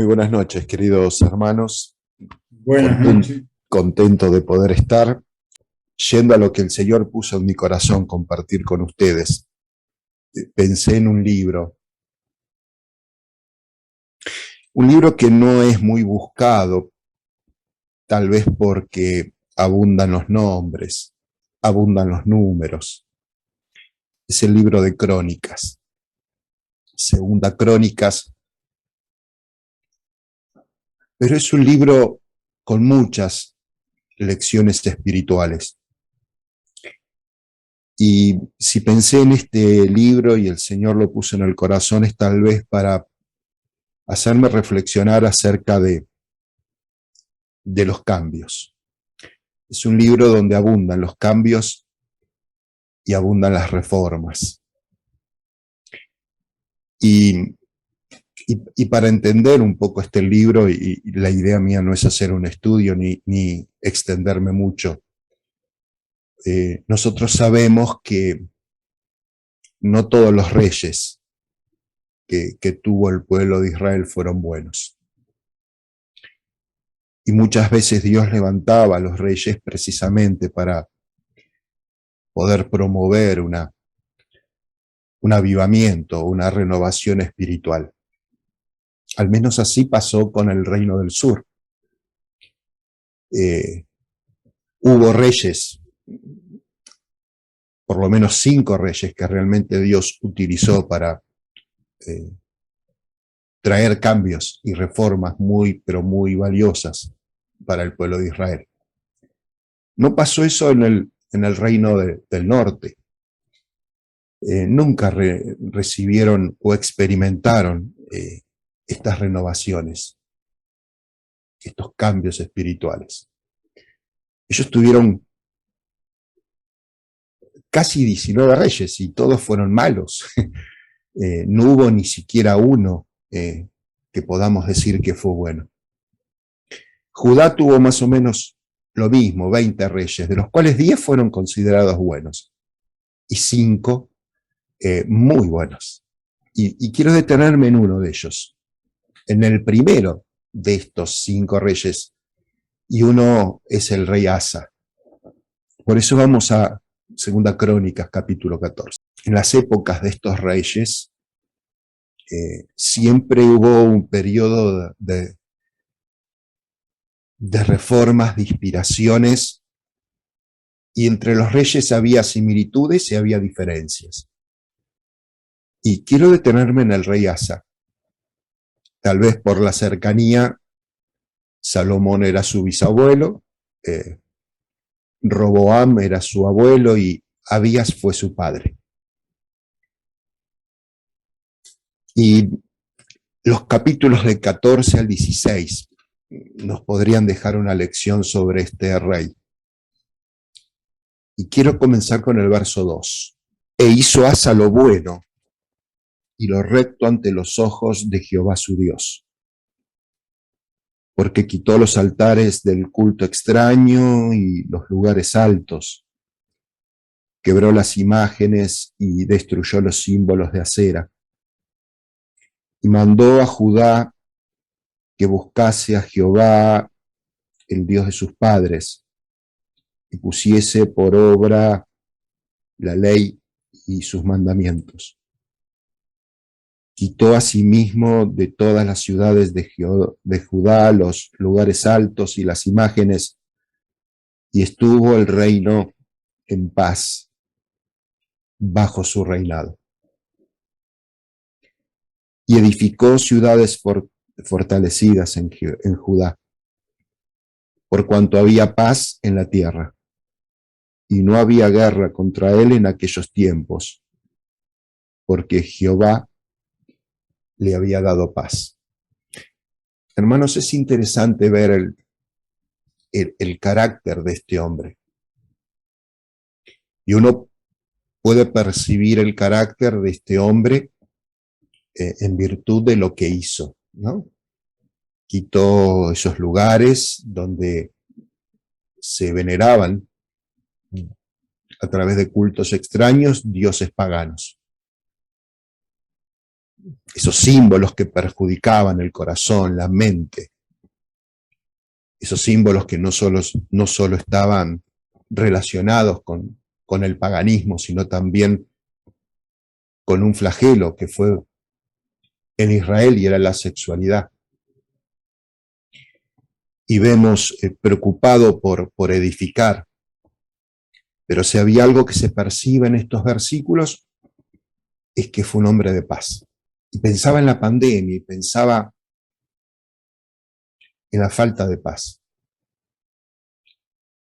Muy buenas noches, queridos hermanos. Buenas noches. Contento de poder estar yendo a lo que el Señor puso en mi corazón compartir con ustedes. Pensé en un libro que no es muy buscado, tal vez porque abundan los nombres, abundan los números. Es el libro de Crónicas, Segunda Crónicas, pero es un libro con muchas lecciones espirituales. Y si pensé en este libro y el Señor lo puso en el corazón, es tal vez para hacerme reflexionar acerca de los cambios. Es un libro donde abundan los cambios y abundan las reformas. Y para entender un poco este libro, y la idea mía no es hacer un estudio ni extenderme mucho, nosotros sabemos que no todos los reyes que tuvo el pueblo de Israel fueron buenos. Y muchas veces Dios levantaba a los reyes precisamente para poder promover un avivamiento, una renovación espiritual. Al menos así pasó con el Reino del Sur. Hubo reyes, por lo menos 5 reyes que realmente Dios utilizó para traer cambios y reformas pero muy valiosas para el pueblo de Israel. No pasó eso en el reino del norte. Nunca recibieron o experimentaron estas renovaciones, estos cambios espirituales. Ellos tuvieron casi 19 reyes y todos fueron malos. No hubo ni siquiera uno que podamos decir que fue bueno. Judá tuvo más o menos lo mismo, 20 reyes, de los cuales 10 fueron considerados buenos y 5 muy buenos. Y quiero detenerme en uno de ellos, en el primero de estos 5 reyes, y uno es el rey Asa. Por eso vamos a Segunda Crónicas, capítulo 14. En las épocas de estos reyes, siempre hubo un periodo de reformas, de inspiraciones, y entre los reyes había similitudes y había diferencias. Y quiero detenerme en el rey Asa. Tal vez por la cercanía, Salomón era su bisabuelo, Roboam era su abuelo y Abías fue su padre. Y los capítulos de 14 al 16 nos podrían dejar una lección sobre este rey. Y quiero comenzar con el verso 2. E hizo Asa lo bueno y lo recto ante los ojos de Jehová su Dios, porque quitó los altares del culto extraño y los lugares altos, quebró las imágenes y destruyó los símbolos de acera, y mandó a Judá que buscase a Jehová, el Dios de sus padres, y pusiese por obra la ley y sus mandamientos. Quitó asimismo de todas las ciudades de Judá los lugares altos y las imágenes, y estuvo el reino en paz bajo su reinado. Y edificó ciudades fortalecidas en Judá, por cuanto había paz en la tierra, y no había guerra contra él en aquellos tiempos, porque Jehová le había dado paz. Hermanos, es interesante ver el carácter de este hombre. Y uno puede percibir el carácter de este hombre en virtud de lo que hizo, ¿no? Quitó esos lugares donde se veneraban a través de cultos extraños dioses paganos. esos símbolos que perjudicaban el corazón, la mente, esos símbolos que no solo estaban relacionados con el paganismo, sino también con un flagelo que fue en Israel y era la sexualidad. Y vemos preocupado por edificar. Pero si había algo que se percibe en estos versículos, es que fue un hombre de paz. Y pensaba en la pandemia y pensaba en la falta de paz,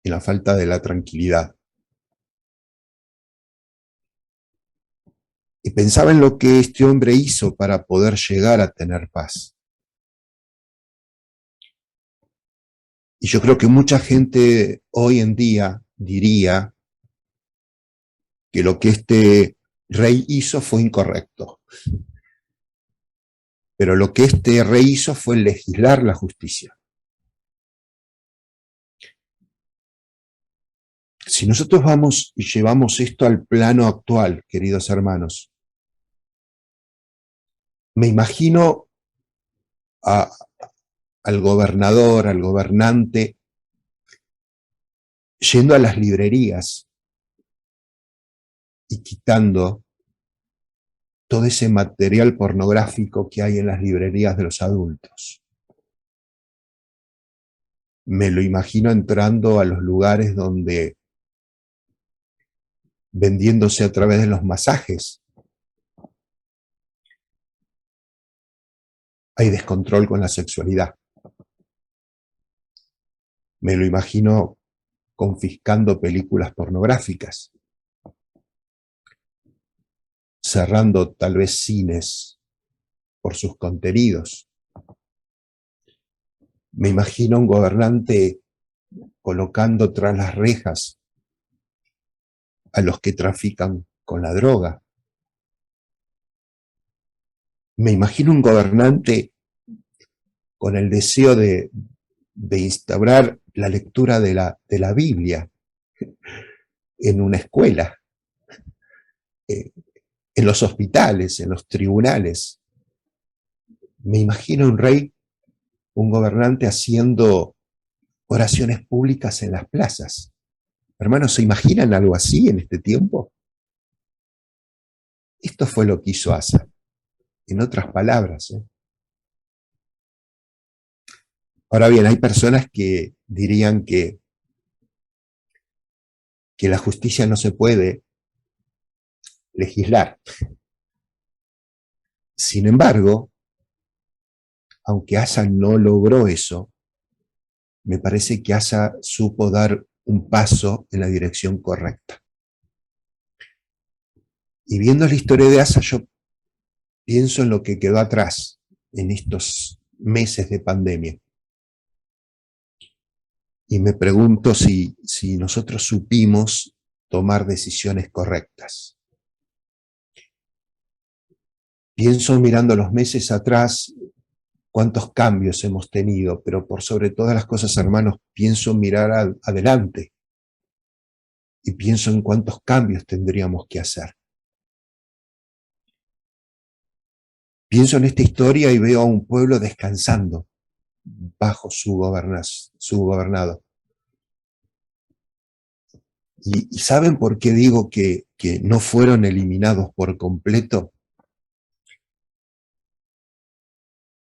en la falta de la tranquilidad. Y pensaba en lo que este hombre hizo para poder llegar a tener paz. Y yo creo que mucha gente hoy en día diría que lo que este rey hizo fue incorrecto. Pero lo que este rey hizo fue legislar la justicia. Si nosotros vamos y llevamos esto al plano actual, queridos hermanos, me imagino al gobernador, al gobernante, yendo a las librerías y quitando todo ese material pornográfico que hay en las librerías de los adultos. Me lo imagino entrando a los lugares donde, vendiéndose a través de los masajes, hay descontrol con la sexualidad. Me lo imagino confiscando películas pornográficas, cerrando tal vez cines por sus contenidos. Me imagino un gobernante colocando tras las rejas a los que trafican con la droga. Me imagino un gobernante con el deseo de instaurar la lectura de la Biblia en una escuela, en los hospitales, en los tribunales. Me imagino un rey, un gobernante haciendo oraciones públicas en las plazas. Hermanos, ¿se imaginan algo así en este tiempo? Esto fue lo que hizo Asa. En otras palabras. Ahora bien, hay personas que dirían que la justicia no se puede legislar. Sin embargo, aunque Asa no logró eso, me parece que Asa supo dar un paso en la dirección correcta. Y viendo la historia de Asa, yo pienso en lo que quedó atrás en estos meses de pandemia. Y me pregunto si nosotros supimos tomar decisiones correctas. Pienso mirando los meses atrás cuántos cambios hemos tenido, pero por sobre todas las cosas, hermanos, pienso mirar adelante y pienso en cuántos cambios tendríamos que hacer. Pienso en esta historia y veo a un pueblo descansando bajo su gobernado. ¿Y saben por qué digo que no fueron eliminados por completo?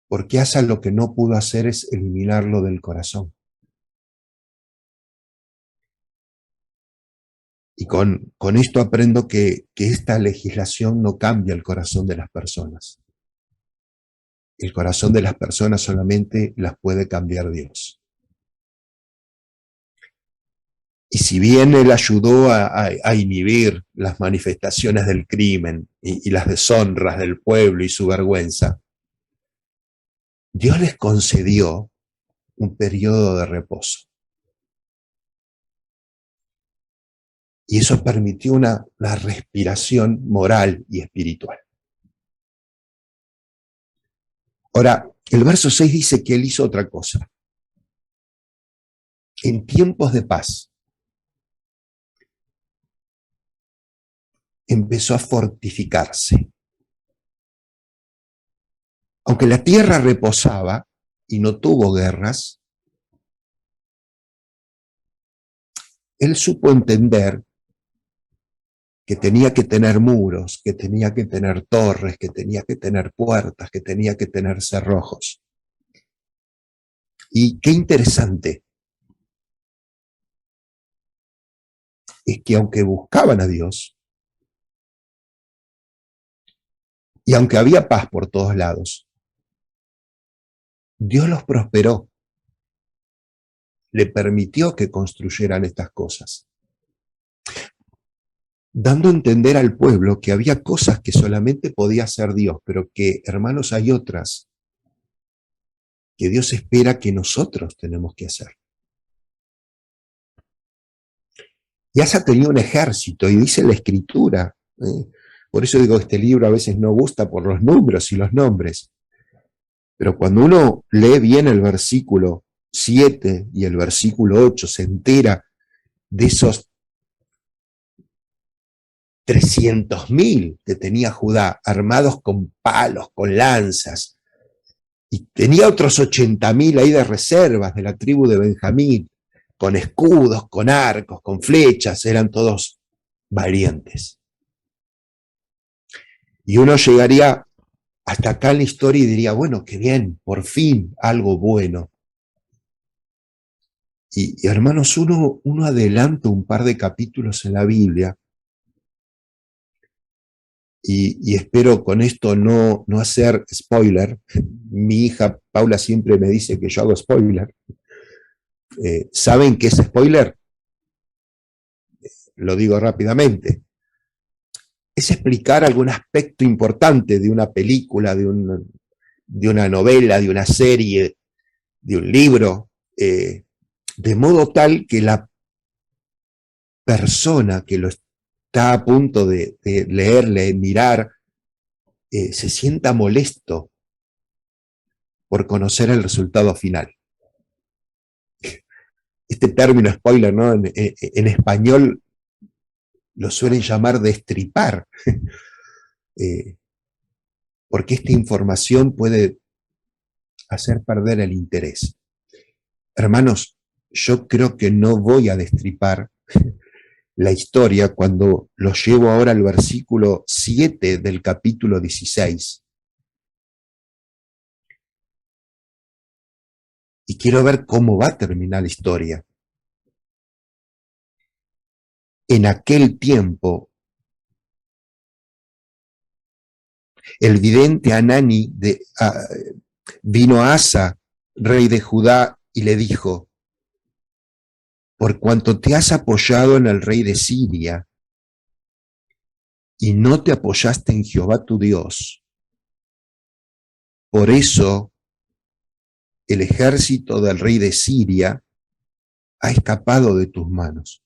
Porque Asa lo que no pudo hacer es eliminarlo del corazón. Y con esto aprendo que esta legislación no cambia el corazón de las personas. El corazón de las personas solamente las puede cambiar Dios. Y si bien Él ayudó a inhibir las manifestaciones del crimen y las deshonras del pueblo y su vergüenza, Dios les concedió un periodo de reposo. Y eso permitió una respiración moral y espiritual. Ahora, el verso 6 dice que Él hizo otra cosa. En tiempos de paz, empezó a fortificarse. aunque la tierra reposaba y no tuvo guerras, él supo entender que tenía que tener muros, que tenía que tener torres, que tenía que tener puertas, que tenía que tener cerrojos. Y qué interesante es que aunque buscaban a Dios, y aunque había paz por todos lados, Dios los prosperó, le permitió que construyeran estas cosas, dando a entender al pueblo que había cosas que solamente podía hacer Dios, pero que, hermanos, hay otras que Dios espera que nosotros tenemos que hacer. Y Asa tenía un ejército, y dice la Escritura, por eso digo, este libro a veces no gusta por los números y los nombres, pero cuando uno lee bien el versículo 7 y el versículo 8, se entera de esos 300.000 que tenía Judá, armados con palos, con lanzas, y tenía otros 80.000 ahí de reservas de la tribu de Benjamín, con escudos, con arcos, con flechas, eran todos valientes. Y uno llegaría hasta acá en la historia y diría, bueno, qué bien, por fin algo bueno. Y hermanos, uno adelanta un par de capítulos en la Biblia, y espero con esto no hacer spoiler. Mi hija Paula siempre me dice que yo hago spoiler. ¿Saben qué es spoiler? Lo digo rápidamente. Es explicar algún aspecto importante de una película, de una novela, de una serie, de un libro, de modo tal que la persona que lo está a punto de leerle, mirar, se sienta molesto por conocer el resultado final. Este término spoiler, ¿no? En español lo suelen llamar destripar, porque esta información puede hacer perder el interés. Hermanos, yo creo que no voy a destripar la historia cuando lo llevo ahora al versículo 7 del capítulo 16. Y quiero ver cómo va a terminar la historia. En aquel tiempo, el vidente Hanani vino a Asa, rey de Judá, y le dijo: por cuanto te has apoyado en el rey de Siria y no te apoyaste en Jehová tu Dios, por eso el ejército del rey de Siria ha escapado de tus manos.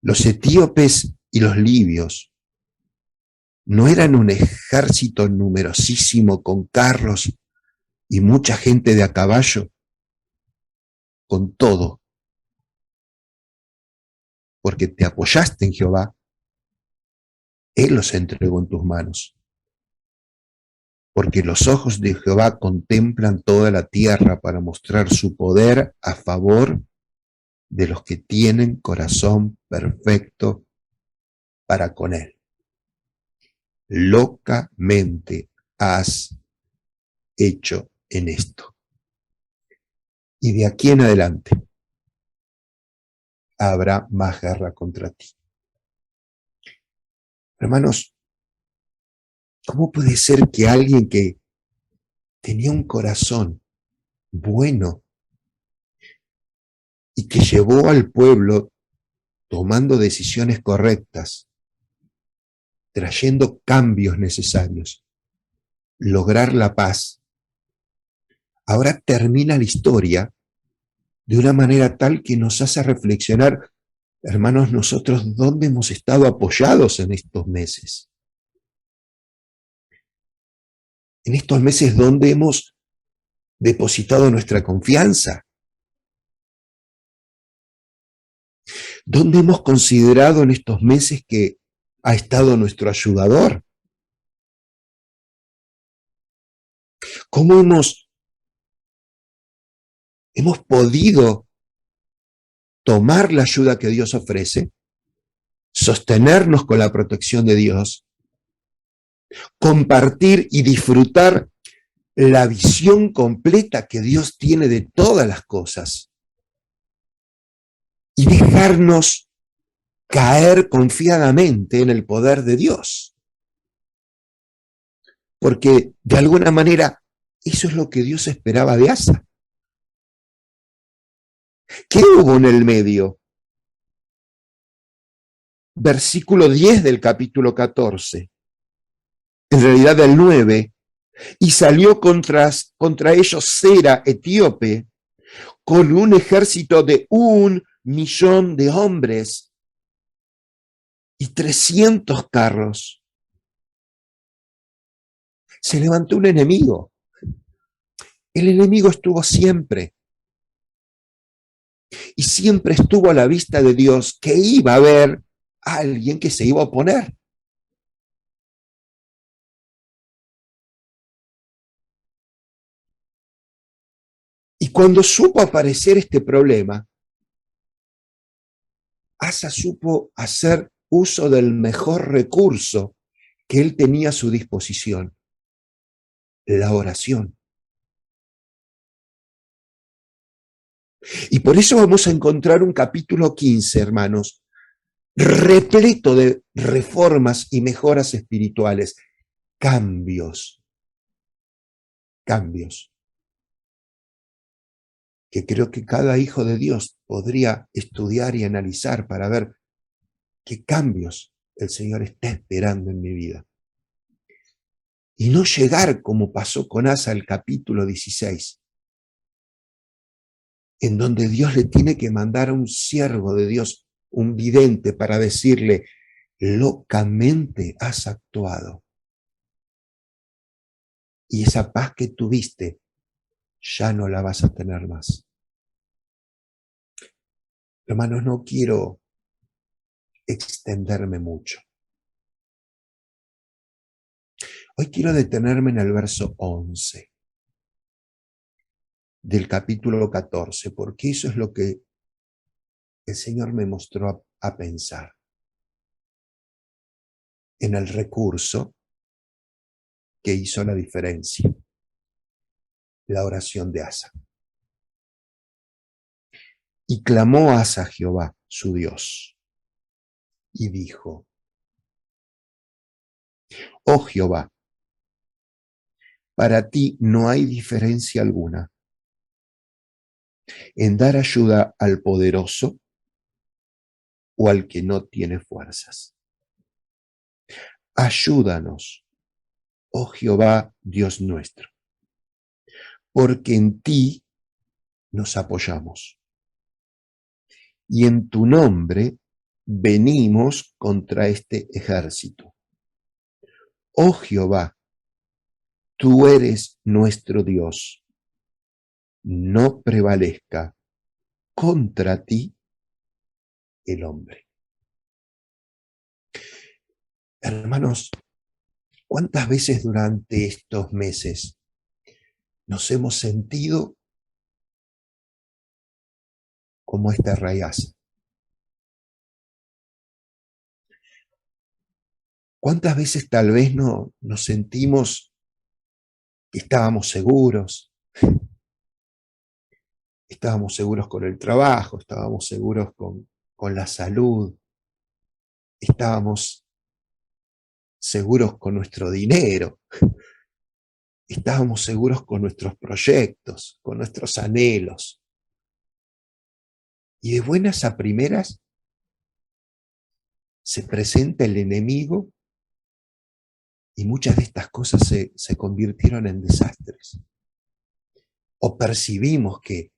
Los etíopes y los libios no eran un ejército numerosísimo con carros y mucha gente de a caballo. Con todo, porque te apoyaste en Jehová, Él los entregó en tus manos. Porque los ojos de Jehová contemplan toda la tierra para mostrar su poder a favor de los que tienen corazón perfecto para con Él. Locamente has hecho en esto. Y de aquí en adelante habrá más guerra contra ti. Hermanos, ¿cómo puede ser que alguien que tenía un corazón bueno y que llevó al pueblo tomando decisiones correctas, trayendo cambios necesarios, lograr la paz, ahora termina la historia de una manera tal que nos hace reflexionar, hermanos, nosotros dónde hemos estado apoyados en estos meses? En estos meses, ¿dónde hemos depositado nuestra confianza? ¿Dónde hemos considerado en estos meses que ha estado nuestro ayudador? ¿Cómo hemos podido tomar la ayuda que Dios ofrece, sostenernos con la protección de Dios, compartir y disfrutar la visión completa que Dios tiene de todas las cosas y dejarnos caer confiadamente en el poder de Dios? Porque de alguna manera eso es lo que Dios esperaba de Asa. ¿Qué hubo en el medio? Versículo 10 del capítulo 14, en realidad del 9, y salió contra ellos Sera, etíope, con un ejército de 1.000.000 de hombres y 300 carros. Se levantó un enemigo. El enemigo estuvo siempre. Y siempre estuvo a la vista de Dios que iba a haber alguien que se iba a oponer. Y cuando supo aparecer este problema, Asa supo hacer uso del mejor recurso que él tenía a su disposición, la oración. Y por eso vamos a encontrar un capítulo 15, hermanos, repleto de reformas y mejoras espirituales, cambios, que creo que cada hijo de Dios podría estudiar y analizar para ver qué cambios el Señor está esperando en mi vida. Y no llegar como pasó con Asa el capítulo 16, en donde Dios le tiene que mandar a un siervo de Dios, un vidente, para decirle: locamente has actuado. Y esa paz que tuviste ya no la vas a tener más. Hermanos, no quiero extenderme mucho. Hoy quiero detenerme en el verso 11 del capítulo 14, porque eso es lo que el Señor me mostró a pensar. En el recurso que hizo la diferencia, la oración de Asa. Y clamó Asa a Jehová, su Dios, y dijo: oh Jehová, para ti no hay diferencia alguna en dar ayuda al poderoso o al que no tiene fuerzas. Ayúdanos, oh Jehová, Dios nuestro, porque en ti nos apoyamos, y en tu nombre venimos contra este ejército. Oh Jehová, tú eres nuestro Dios, no prevalezca contra ti el hombre. Hermanos, ¿cuántas veces durante estos meses nos hemos sentido como esta Asa? ¿Cuántas veces tal vez no nos sentimos que estábamos seguros? Estábamos seguros con el trabajo, estábamos seguros con la salud, estábamos seguros con nuestro dinero, estábamos seguros con nuestros proyectos, con nuestros anhelos. Y de buenas a primeras se presenta el enemigo y muchas de estas cosas se convirtieron en desastres. O percibimos que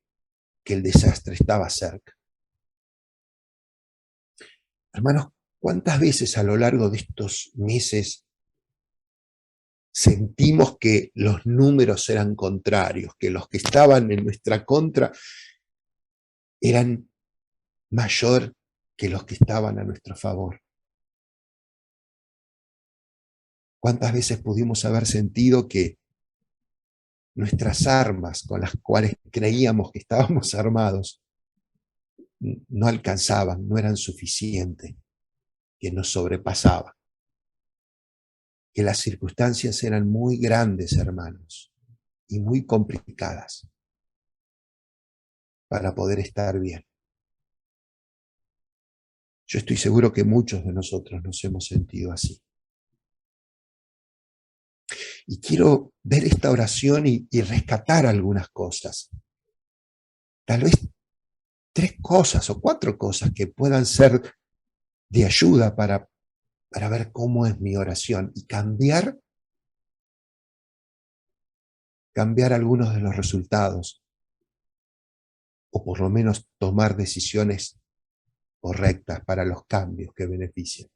el desastre estaba cerca. Hermanos, ¿cuántas veces a lo largo de estos meses sentimos que los números eran contrarios, que los que estaban en nuestra contra eran mayor que los que estaban a nuestro favor? ¿Cuántas veces pudimos haber sentido que nuestras armas con las cuales creíamos que estábamos armados no alcanzaban, no eran suficientes, que nos sobrepasaban, que las circunstancias eran muy grandes, hermanos, y muy complicadas para poder estar bien. Yo estoy seguro que muchos de nosotros nos hemos sentido así. Y quiero ver esta oración y rescatar algunas cosas. Tal vez 3 cosas o 4 cosas que puedan ser de ayuda para ver cómo es mi oración y cambiar algunos de los resultados, o por lo menos tomar decisiones correctas para los cambios que benefician.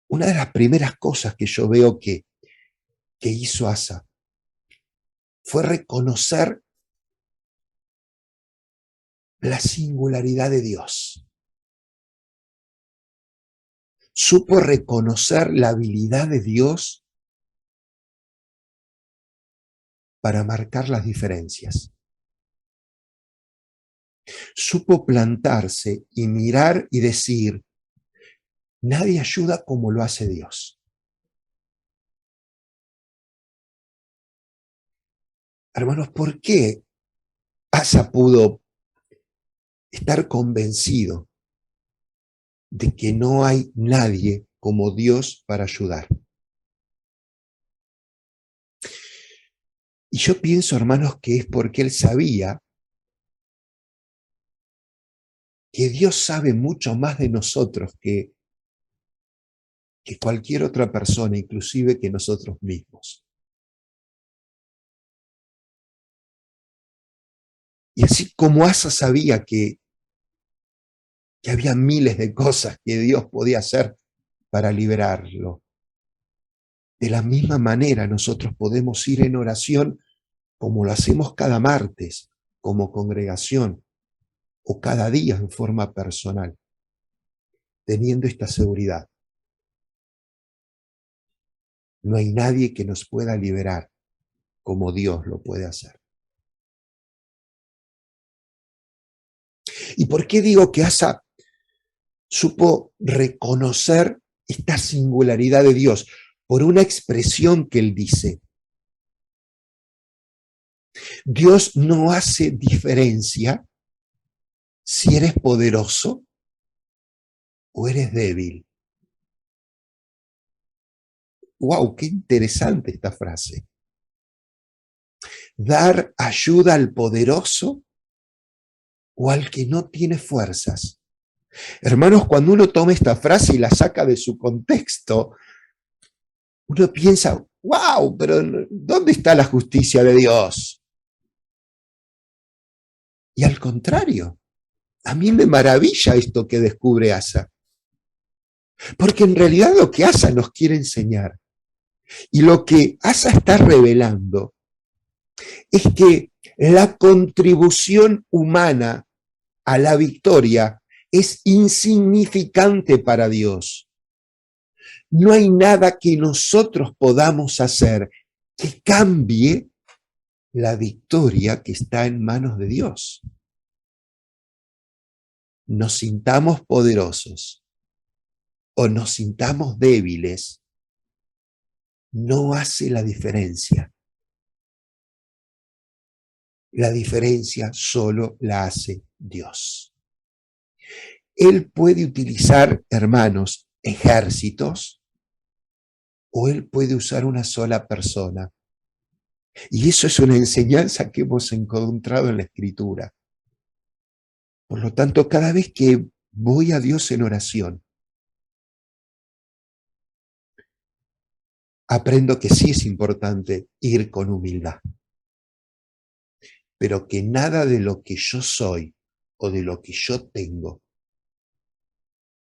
Una de las primeras cosas que yo veo que hizo Asa fue reconocer la singularidad de Dios. Supo reconocer la habilidad de Dios para marcar las diferencias. Supo plantarse y mirar y decir, nadie ayuda como lo hace Dios. Hermanos, ¿por qué Asa pudo estar convencido de que no hay nadie como Dios para ayudar? Y yo pienso, hermanos, que es porque él sabía que Dios sabe mucho más de nosotros que cualquier otra persona, inclusive que nosotros mismos. Y así como Asa sabía que había miles de cosas que Dios podía hacer para liberarlo, de la misma manera nosotros podemos ir en oración como lo hacemos cada martes, como congregación, o cada día en forma personal, teniendo esta seguridad. No hay nadie que nos pueda liberar como Dios lo puede hacer. ¿Y por qué digo que Asa supo reconocer esta singularidad de Dios? Por una expresión que él dice. Dios no hace diferencia si eres poderoso o eres débil. ¡Wow! ¡Qué interesante esta frase! Dar ayuda al poderoso o al que no tiene fuerzas. Hermanos, cuando uno toma esta frase y la saca de su contexto, uno piensa, ¡wow! Pero ¿dónde está la justicia de Dios? Y al contrario, a mí me maravilla esto que descubre Asa. Porque en realidad lo que Asa nos quiere enseñar y lo que Asa está revelando es que la contribución humana a la victoria es insignificante para Dios. No hay nada que nosotros podamos hacer que cambie la victoria que está en manos de Dios. Nos sintamos poderosos o nos sintamos débiles, no hace la diferencia. La diferencia solo la hace Dios. Él puede utilizar, hermanos, ejércitos, o Él puede usar una sola persona. Y eso es una enseñanza que hemos encontrado en la Escritura. Por lo tanto, cada vez que voy a Dios en oración, aprendo que sí es importante ir con humildad, pero que nada de lo que yo soy o de lo que yo tengo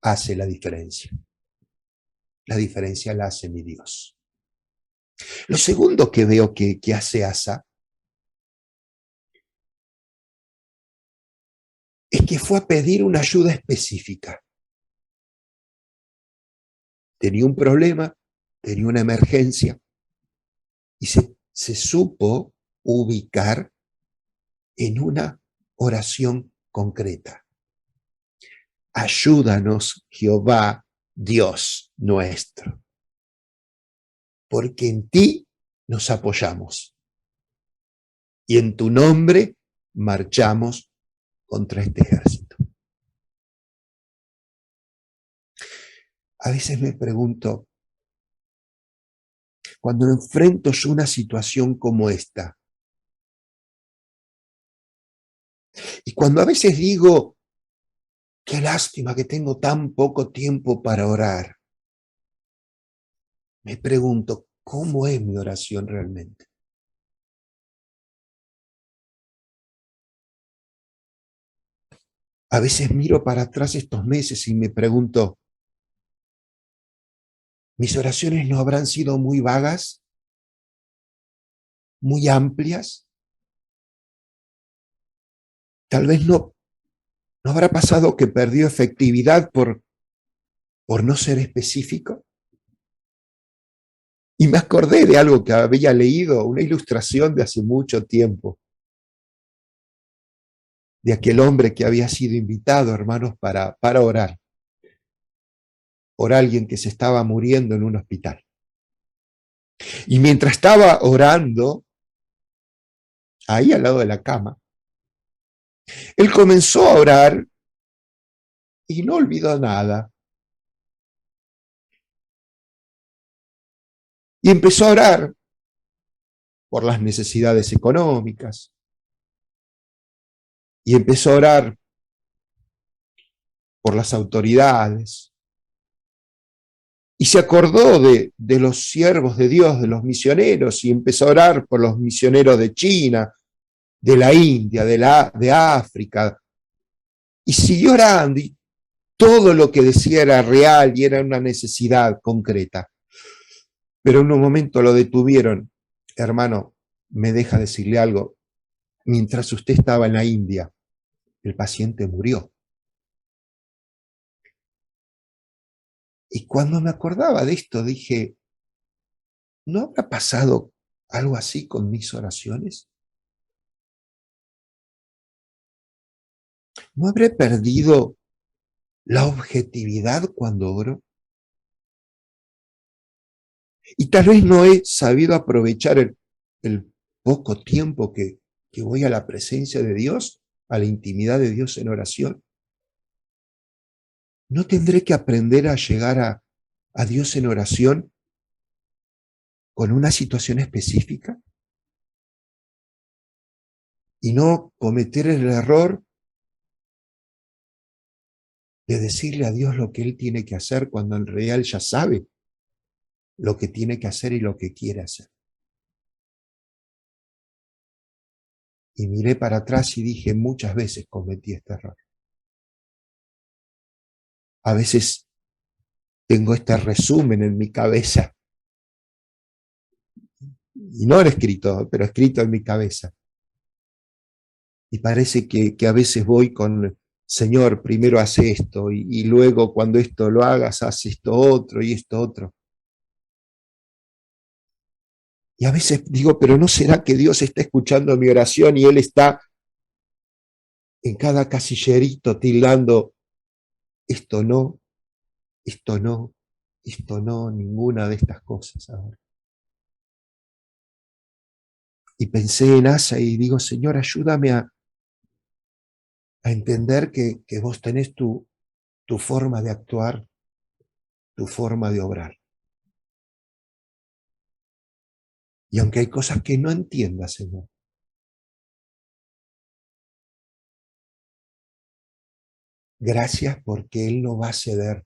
hace la diferencia. La diferencia la hace mi Dios. Lo segundo que veo que hace Asa es que fue a pedir una ayuda específica. Tenía un problema, tenía una emergencia y se se supo ubicar en una oración concreta. Ayúdanos, Jehová, Dios nuestro, porque en ti nos apoyamos y en tu nombre marchamos contra este ejército. A veces me pregunto, cuando enfrento yo una situación como esta, y cuando a veces digo, qué lástima que tengo tan poco tiempo para orar, me pregunto, ¿cómo es mi oración realmente? A veces miro para atrás estos meses y me pregunto, ¿mis oraciones no habrán sido muy vagas? ¿Muy amplias? Tal vez no habrá pasado que perdió efectividad por no ser específico. Y me acordé de algo que había leído, una ilustración de hace mucho tiempo, de aquel hombre que había sido invitado, hermanos, para orar por alguien que se estaba muriendo en un hospital. Y mientras estaba orando, ahí al lado de la cama, él comenzó a orar y no olvidó nada. Y empezó a orar por las necesidades económicas. Y empezó a orar por las autoridades. Y se acordó de los siervos de Dios, de los misioneros, y empezó a orar por los misioneros de China, de la India, de África. Y siguió orando, y todo lo que decía era real y era una necesidad concreta. Pero en un momento lo detuvieron. Hermano, me deja decirle algo. Mientras usted estaba en la India, el paciente murió. Y cuando me acordaba de esto, dije, ¿no habrá pasado algo así con mis oraciones? ¿No habré perdido la objetividad cuando oro? Y tal vez no he sabido aprovechar el poco tiempo que voy a la presencia de Dios, a la intimidad de Dios en oración. ¿No tendré que aprender a llegar a Dios en oración con una situación específica? Y no cometer el error de decirle a Dios lo que Él tiene que hacer cuando en realidad Él ya sabe lo que tiene que hacer y lo que quiere hacer. Y miré para atrás y dije, muchas veces cometí este error. A veces tengo este resumen en mi cabeza, y no lo escrito, pero escrito en mi cabeza. Y parece que a veces voy con, Señor, primero hace esto, y luego cuando esto lo hagas, haz esto otro y esto otro. Y a veces digo, pero ¿no será que Dios está escuchando mi oración y Él está en cada casillerito tildando esto no, esto no, esto no, ninguna de estas cosas ahora? Y pensé en Asa y digo, Señor, ayúdame a entender que vos tenés tu forma de actuar, tu forma de obrar. Y aunque hay cosas que no entiendas, Señor, gracias porque Él no va a ceder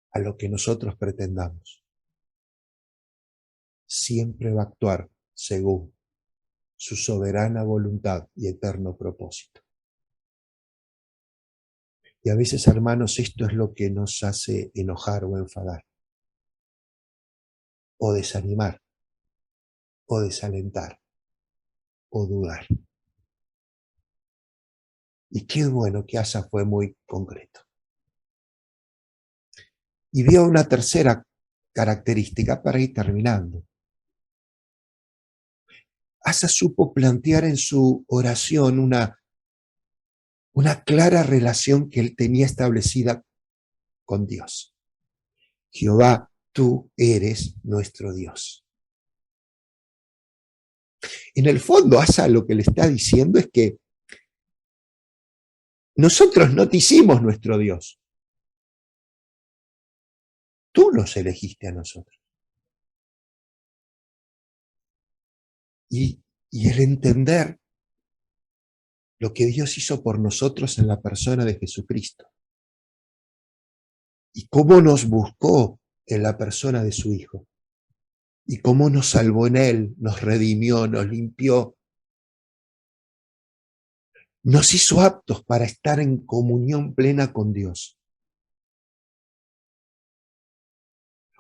a lo que nosotros pretendamos. Siempre va a actuar según su soberana voluntad y eterno propósito. Y a veces, hermanos, esto es lo que nos hace enojar o enfadar, o desanimar, o desalentar, o dudar. Y qué bueno que Asa fue muy concreto. Y vio una tercera característica para ir terminando. Asa supo plantear en su oración una clara relación que él tenía establecida con Dios. Jehová, tú eres nuestro Dios. En el fondo, Asa lo que le está diciendo es que nosotros no te hicimos nuestro Dios. Tú nos elegiste a nosotros. Y el entender lo que Dios hizo por nosotros en la persona de Jesucristo. Y cómo nos buscó en la persona de su Hijo. Y cómo nos salvó en Él, nos redimió, nos limpió. Nos hizo aptos para estar en comunión plena con Dios.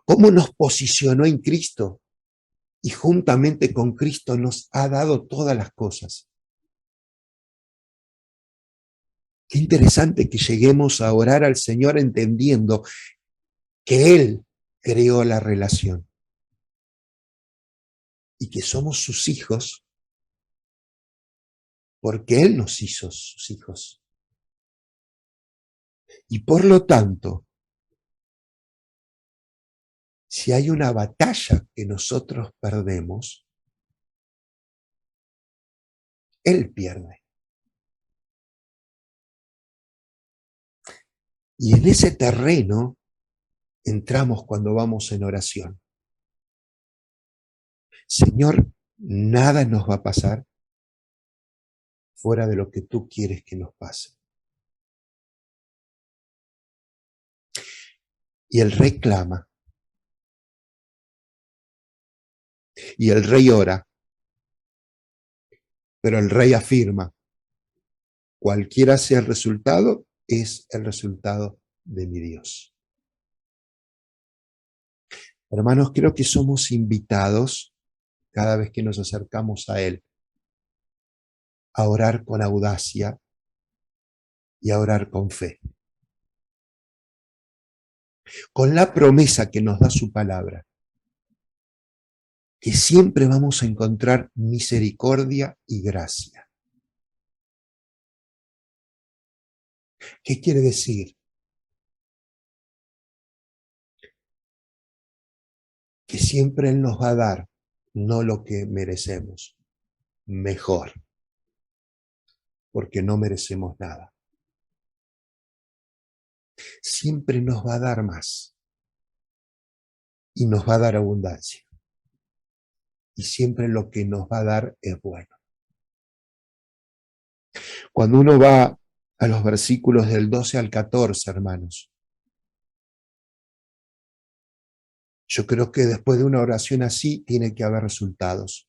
Cómo nos posicionó en Cristo y juntamente con Cristo nos ha dado todas las cosas. Qué interesante que lleguemos a orar al Señor entendiendo que Él creó la relación y que somos sus hijos porque Él nos hizo sus hijos. Y por lo tanto, si hay una batalla que nosotros perdemos, Él pierde. Y en ese terreno entramos cuando vamos en oración. Señor, nada nos va a pasar fuera de lo que tú quieres que nos pase. Y el rey clama. Y el rey ora. Pero el rey afirma, cualquiera sea el resultado, es el resultado de mi Dios. Hermanos, creo que somos invitados cada vez que nos acercamos a Él a orar con audacia y a orar con fe. Con la promesa que nos da su palabra, que siempre vamos a encontrar misericordia y gracia. ¿Qué quiere decir? Que siempre Él nos va a dar no lo que merecemos, mejor, porque no merecemos nada. Siempre nos va a dar más y nos va a dar abundancia. Y siempre lo que nos va a dar es bueno. Cuando uno va a los versículos del 12 al 14, hermanos, yo creo que después de una oración así tiene que haber resultados.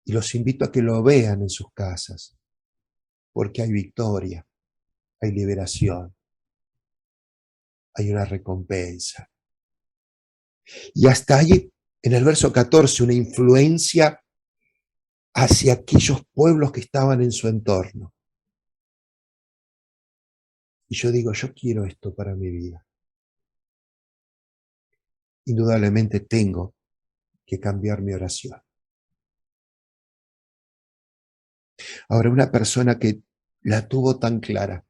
Y los invito a que lo vean en sus casas, porque hay victoria, hay liberación, hay una recompensa. Y hasta hay en el verso 14 una influencia hacia aquellos pueblos que estaban en su entorno. Y yo digo, yo quiero esto para mi vida. Indudablemente tengo que cambiar mi oración. Ahora, una persona que la tuvo tan clara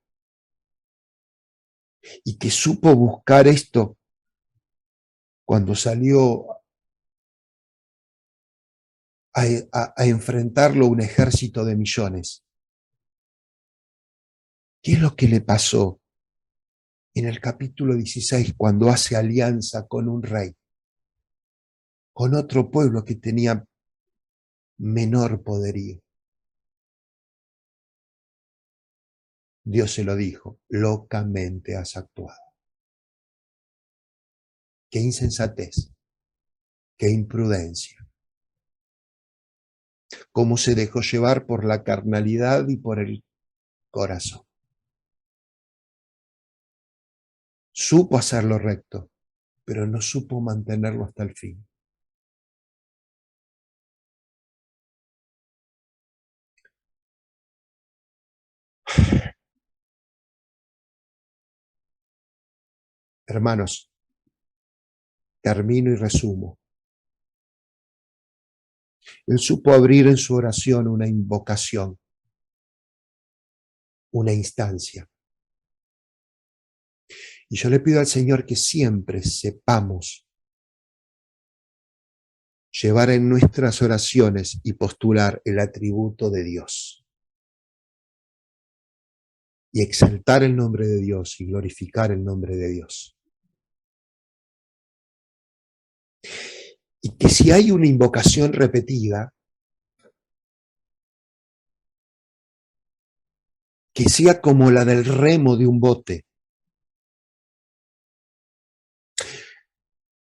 y que supo buscar esto cuando salió a enfrentarlo un ejército de millones. ¿Qué es lo que le pasó en el capítulo 16 cuando hace alianza con un rey, con otro pueblo que tenía menor poderío? Dios se lo dijo, locamente has actuado. Qué insensatez, qué imprudencia. Cómo se dejó llevar por la carnalidad y por el corazón. Supo hacer lo recto, pero no supo mantenerlo hasta el fin. Hermanos, termino y resumo. Él supo abrir en su oración una invocación, una instancia. Y yo le pido al Señor que siempre sepamos llevar en nuestras oraciones y postular el atributo de Dios. Y exaltar el nombre de Dios y glorificar el nombre de Dios. Y que si hay una invocación repetida, que sea como la del remo de un bote.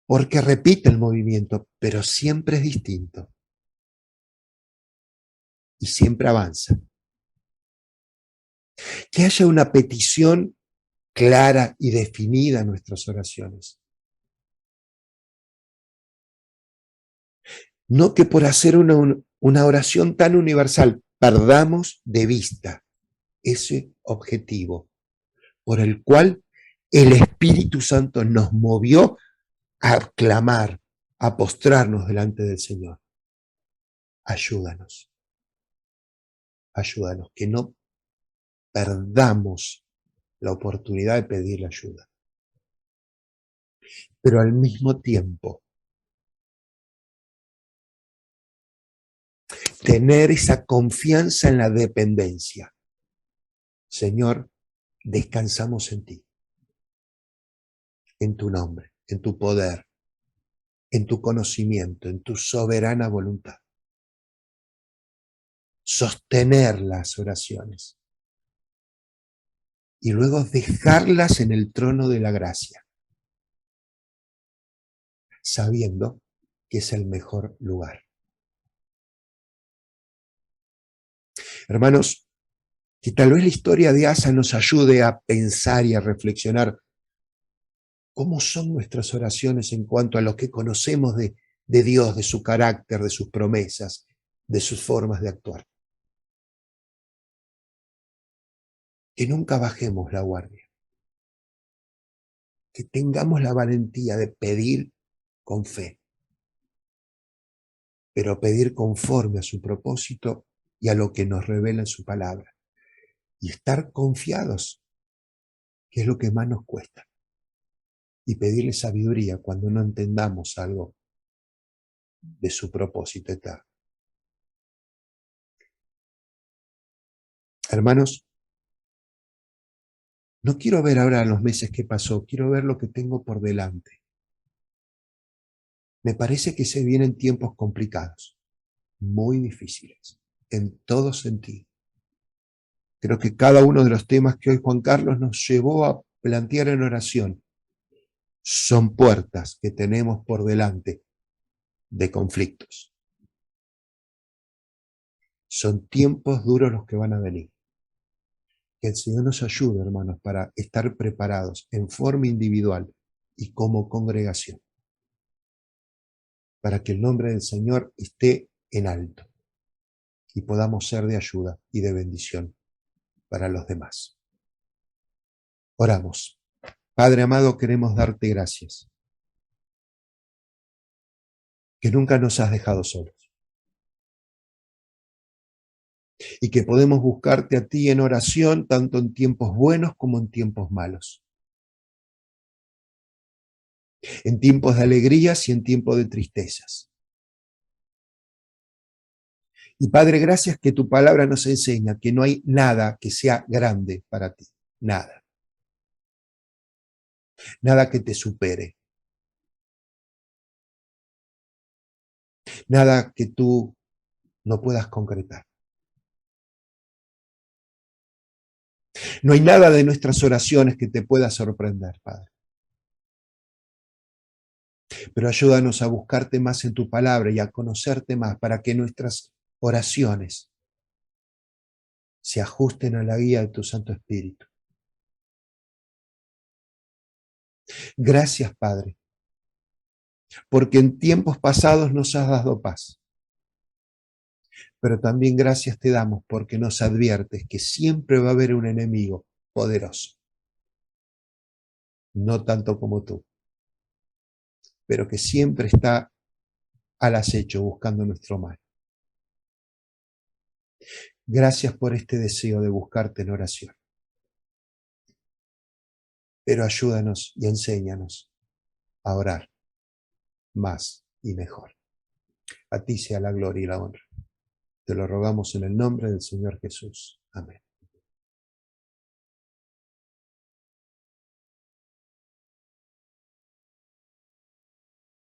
Porque repite el movimiento, pero siempre es distinto. Y siempre avanza. Que haya una petición clara y definida en nuestras oraciones. No que por hacer una oración tan universal perdamos de vista ese objetivo por el cual el Espíritu Santo nos movió a clamar, a postrarnos delante del Señor. Ayúdanos, ayúdanos, que no perdamos la oportunidad de pedir la ayuda. Pero al mismo tiempo, tener esa confianza en la dependencia. Señor, descansamos en ti, en tu nombre, en tu poder, en tu conocimiento, en tu soberana voluntad. Sostener las oraciones y luego dejarlas en el trono de la gracia, sabiendo que es el mejor lugar. Hermanos, que tal vez la historia de Asa nos ayude a pensar y a reflexionar cómo son nuestras oraciones en cuanto a lo que conocemos de Dios, de su carácter, de sus promesas, de sus formas de actuar. Que nunca bajemos la guardia. Que tengamos la valentía de pedir con fe, pero pedir conforme a su propósito y a lo que nos revela en su palabra. Y estar confiados, que es lo que más nos cuesta. Y pedirle sabiduría cuando no entendamos algo de su propósito eterno. Hermanos, no quiero ver ahora los meses que pasó, quiero ver lo que tengo por delante. Me parece que se vienen tiempos complicados, muy difíciles, en todo sentido. Creo que cada uno de los temas que hoy Juan Carlos nos llevó a plantear en oración son puertas que tenemos por delante de conflictos. Son tiempos duros los que van a venir. Que el Señor nos ayude, hermanos, para estar preparados en forma individual y como congregación, para que el nombre del Señor esté en alto y podamos ser de ayuda y de bendición para los demás. Oramos. Padre amado, queremos darte gracias, que nunca nos has dejado solos y que podemos buscarte a ti en oración tanto en tiempos buenos como en tiempos malos, en tiempos de alegrías y en tiempos de tristezas. Y Padre, gracias que tu palabra nos enseña que no hay nada que sea grande para ti, nada. Nada que te supere. Nada que tú no puedas concretar. No hay nada de nuestras oraciones que te pueda sorprender, Padre. Pero ayúdanos a buscarte más en tu palabra y a conocerte más para que nuestras oraciones se ajusten a la guía de tu Santo Espíritu. Gracias, Padre, porque en tiempos pasados nos has dado paz. Pero también gracias te damos porque nos adviertes que siempre va a haber un enemigo poderoso. No tanto como tú, pero que siempre está al acecho buscando nuestro mal. Gracias por este deseo de buscarte en oración. Pero ayúdanos y enséñanos a orar más y mejor. A ti sea la gloria y la honra. Te lo rogamos en el nombre del Señor Jesús. Amén.